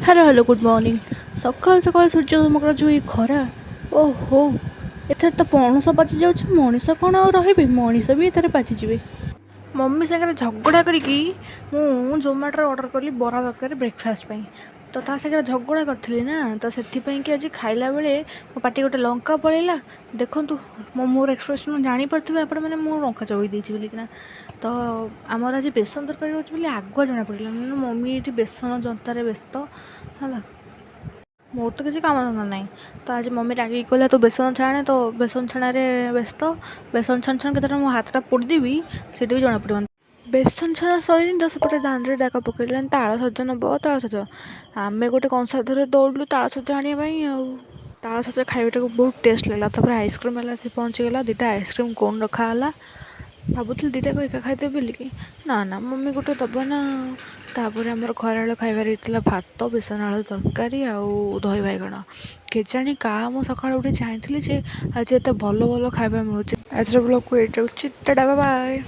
Hello hello good morning. सकाल सकाल सूर्य तुमकर जो ये खरा ओहो एथर तो पणस पाचि जाऊँ मनीष कौन आ रे मनीष भी एथर पाचिजे। मम्मी सागर झगड़ा करी मु जोमेटो ऑर्डर कली बरा तरकारी ब्रेकफास्ट पाई तो ता सागर झगड़ा करी ना तो से कि आज खाइला बेले मो पाटी गोटे लंका पलैला। देखु मो मोर एक्सप्रेशन जापे आप लंका चबई देती बोलिकिना। तो आमर आज बेसन तरकारी होची आगुआ जना पड़ा मम्मी ये बेसन जंतार व्यस्त है। मोर तो किसी काम धंदा ना तो आज मम्मी रागी कहला तो बेसन छाणे तो बेसन छाण व्यस्त बेसन छाण छाण के मो हाथटा पोड़देवी से भी जना पड़े। बेसन छाणा सर तो सेपटे दान डाक पकड़लानी ताल सज नब ताल सज आम गोटे कंसा धर दौड़लु ताल सज आने ताल सज खाइबाटा बहुत टेस्ट लगला। तापर आइसक्रीम वाला से पहुँचीगला दुटा आइसक्रीम कोन रखाला भावुली दुटा को एका खाईदे बोलिकी ना ना मम्मी गोटे दब ना। तापर आमर खरा खाइबार होता भात बेसन आलू तरकारी आउ दही बाइगण केजाणी का मु सका उठे चाहती जे आज एत भल भल खाଇବା मिलूँ। आज ब्लॉग को एट टाटा बाय।